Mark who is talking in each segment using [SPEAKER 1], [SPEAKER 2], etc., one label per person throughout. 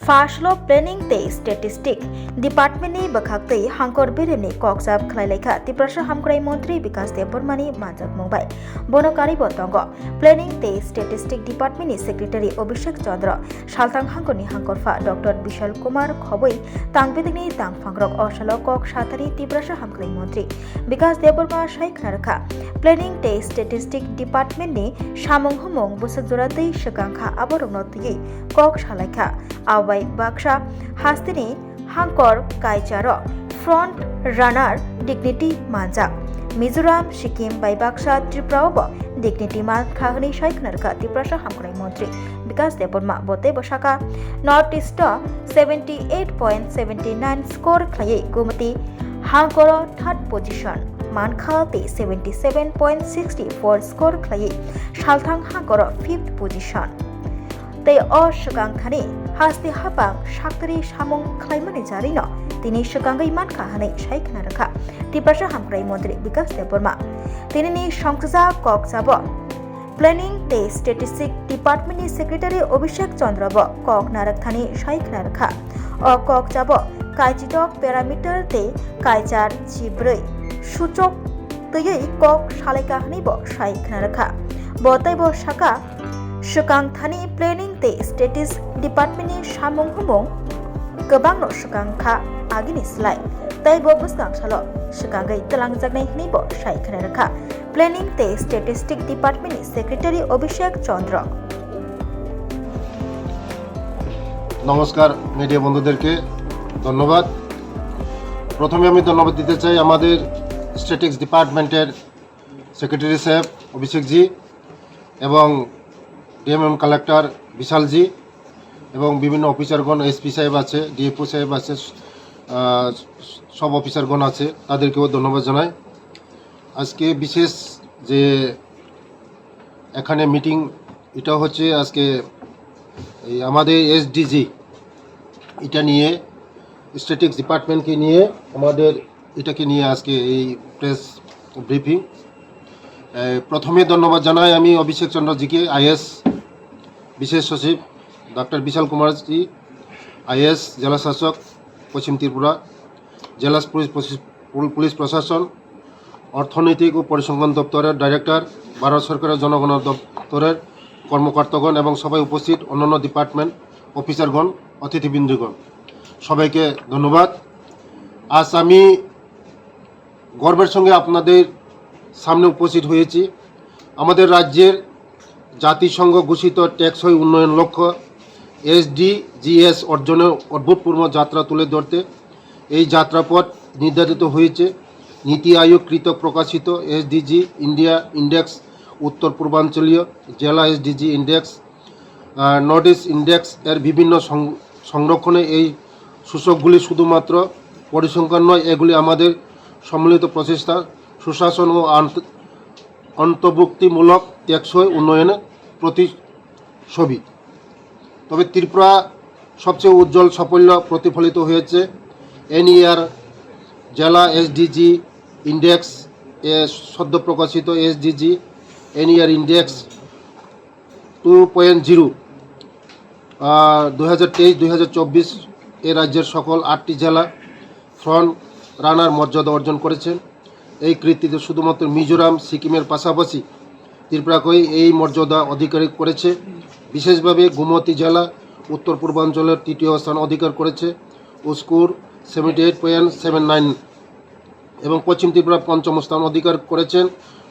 [SPEAKER 1] फाशलो planning ते statistic डिपार्टमेंटनि बखाक्तै हांकर बेरेनि कक्साब खलायलायखा तिप्रासा हामख्राय मंत्री विकास देबबर्मानि मानजाक मंबाय बनकारि बतंग प्लेनिंग ते स्टेटिस्टिक डिपार्टमेंटनि सेक्रेटारि अभिषेक चंद्र सालतां हांकरनि हांकरफा डॉक्टर विशाल कुमार खबै तांगबेदिनि तांगफांग्रक अशालो कक साथारि तिप्रासा हामख्राय मंत्री विकास देबबर्मा सायखनारखा प्लेनिंग ते स्टेटिस्टिक डिपार्टमेंटनि सामं हमं बोसोरजोरादै सकांखा आबरनतयै कक सालायखा आवबाय बाक्सा हास्तिनि हांकर कायचार फ्रंट रानार डिग्निटी मानजाक मिजोराम सिक्किम बाय बाक्सा त्रिपुराव डिग्निटी मानखाहनि सायखनारखा तिप्रासा हामख्राय मंत्री विकास देबबर्मा बते बसाका नॉर्थ ईस्ट 78.79 स्कोर खायै गुमती हांकर थर्ड पोजिशन मानखाते 77.64 स्कोर खायै सालथां हांकर फिफ्थ पोजिशन तै अशगांखानि हास्ति हापां साक्तरि सामं खालायमानि जारिनो तिनि सगांगै मानखाहानै सायखनारखा तिप्रासा हामख्राय मंत्री विकास देबबर्मा तिनिनि संसजा ककजाब प्लेनिंग ते स्टेटिस्टिक डिपार्टमेंटनि सेक्रेटारि अभिषेक चंद्र कक नारकथानि सायखनारखा अ ककजाब कायचिटक पैरामिटार ते कायचार जिब्रै सूचक तयै कक सालायकाहानिब सायखनारखा बतैब साका सकांथानि प्लेनिंग ते स्टेटिस डिपार्टमेंटनि सामं हमं गोबांनो सकांखा आगिनि स्लाय तैब बुस्तांसाल सकांगै तलांजागनाय हनिब सायखनारखा प्लेनिंग ते स्टेटिस्टिक डिपार्टमेंटनि सेक्रेटारि अभिषेक चंद्र।
[SPEAKER 2] नमस्कार मीडिया बंधुदेरके धन्यवाद। प्रथमे आमी धन्यवाद दिते चाই আমাদের স্ট্যাটিক্স ডিপার্টমেন্টের সেক্রেটারি সাহেব অভিষেক জি এবং ডিএমএম কালেক্টর বিশাল জি এবং বিভিন্ন অফিসারগণ এসপি সাহেব আছে ডিএফও সাহেব আছে সব অফিসারগণ আছে তাদেরকেও ধন্যবাদ জানাই। আজকে বিশেষ যে এখানে মিটিং এটা হচ্ছে আজকে এই আমাদের এসডিজি এটা নিয়ে স্ট্যাটিক্স ডিপার্টমেন্টকে নিয়ে আমাদের এটাকে নিয়ে আজকে এই প্রেস ব্রিফিং। প্রথমে ধন্যবাদ জানাই আমি অভিষেক চন্দ্রজিকে আইএস বিশেষ সচিব ডক্টর বিশাল কুমারজি আইএস জেলা শাসক পশ্চিম ত্রিপুরা জেলা পুলিশ প্রশাসন অর্থনৈতিক ও পরিসংখ্যান দপ্তরের ডাইরেক্টর ভারত সরকারের জনগণনা দপ্তরের কর্মকর্তাগণ এবং সবাই উপস্থিত অন্যান্য ডিপার্টমেন্ট অফিসারগণ অতিথিবৃন্দগণ সবাইকে ধন্যবাদ। আজ আমি গর্বের সঙ্গে আপনাদের সামনে উপস্থিত হয়েছি আমাদের রাজ্যের জাতিসংঘ ঘোষিত টেকসই উন্নয়ন লক্ষ্য এসডিজিএস অর্জনের অভূতপূর্ব যাত্রা তুলে ধরতে এই যাত্রাপথ নির্ধারিত হয়েছে নীতি আয়োগ কৃতক প্রকাশিত এসডিজি ইন্ডিয়া ইন্ডেক্স উত্তর পূর্বাঞ্চলীয় জেলা SDG index north east index এর বিভিন্ন সংরক্ষণে এই সূচকগুলি শুধুমাত্র পরিসংখ্যান নয়, এগুলি আমাদের সম্মিলিত প্রচেষ্টা সুশাসন ও অন্তর্ভুক্তিমূলক টেকসই উন্নয়নের প্রতিচ্ছবি। তবে ত্রিপুরা সবচেয়ে উজ্জ্বল সাফল্য প্রতিফলিত হয়েছে এনইআর জেলা এসডিজি ইন্ডেক্স এ সদ্য প্রকাশিত এসডিজি এনইআর ইন্ডেক্স 2.0 2023-2024 এ রাজ্যের সকল 8টি জেলা ফ্রন্ট রানার মর্যাদা অর্জন করেছেন। এই কৃতিত্ব শুধুমাত্র মিজোরাম সিকিমের পাশাপাশি ত্রিপুরাকেই এই মর্যাদা অধিকারী করেছে। বিশেষভাবে গুমতি জেলা উত্তর পূর্বাঞ্চলের তৃতীয় স্থান অধিকার করেছে ও স্কোর 78.79 এবং পশ্চিম ত্রিপুরা পঞ্চম স্থান অধিকার করেছেন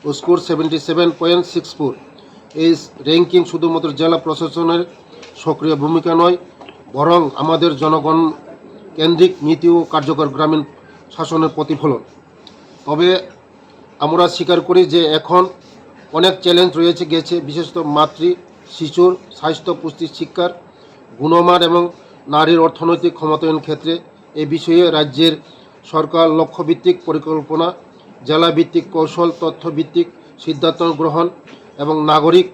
[SPEAKER 2] ও স্কোর 77.64। এই র্যাঙ্কিং শুধুমাত্র জেলা প্রশাসনের সক্রিয় ভূমিকা নয়, বরং আমাদের জনগণ কেন্দ্রিক নীতি ও কার্যকর গ্রামীণ শাসনের প্রতিফলন। তবে আমরা স্বীকার করি যে এখন অনেক চ্যালেঞ্জ রয়েছে গেছে, বিশেষত মাতৃ শিশুর স্বাস্থ্য পুষ্টি শিক্ষার গুণমান এবং নারীর অর্থনৈতিক ক্ষমতায়ন ক্ষেত্রে। এই বিষয়ে রাজ্যের সরকার লক্ষ্যভিত্তিক পরিকল্পনা, জেলাভিত্তিক কৌশল, তথ্যভিত্তিক সিদ্ধান্ত গ্রহণ এবং নাগরিক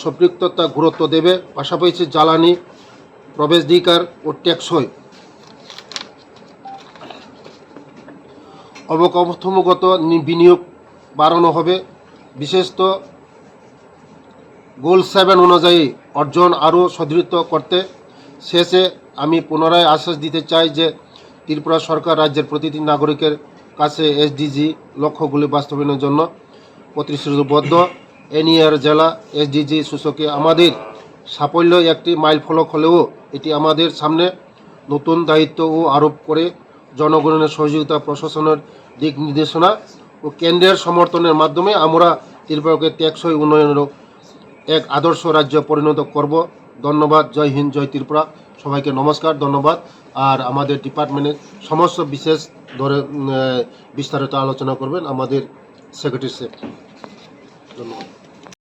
[SPEAKER 2] সম্পৃক্ততা গুরুত্ব দেবে। পাশাপাশি জ্বালানি প্রবেশাধিকার ও টেকসই অবকাঠামোগত বিনিয়োগ বাড়ানো হবে। বিশেষত গোল 7 অনুযায়ী অর্জন আরও সুদৃঢ় করতে শেষে আমি পুনরায় আশ্বাস দিতে চাই যে ত্রিপুরা সরকার রাজ্যের প্রতিটি নাগরিকের কাছে এসডিজি লক্ষ্যগুলি বাস্তবায়নের জন্য প্রতিশ্রুতিবদ্ধ। এ নিয়ে আর জেলা এসডিজি সূচকে আমাদের সাফল্য একটি মাইল ফলক হলেও এটি আমাদের সামনে নতুন দায়িত্ব ও আরোপ করে জনগণের সহযোগিতা, প্রশাসনের দিক নির্দেশনা ও কেন্দ্রের সমর্থনের মাধ্যমে আমরা ত্রিপুরাকে টেকসই উন্নয়নের এক আদর্শ রাজ্য পরিণত করব। ধন্যবাদ। জয় হিন্দ, জয় ত্রিপুরা। সবাইকে নমস্কার, ধন্যবাদ। আর আমাদের ডিপার্টমেন্টের সমস্ত বিশেষ ধরে বিস্তারিত আলোচনা করবেন আমাদের সেক্রেটারি স্যার। ধন্যবাদ।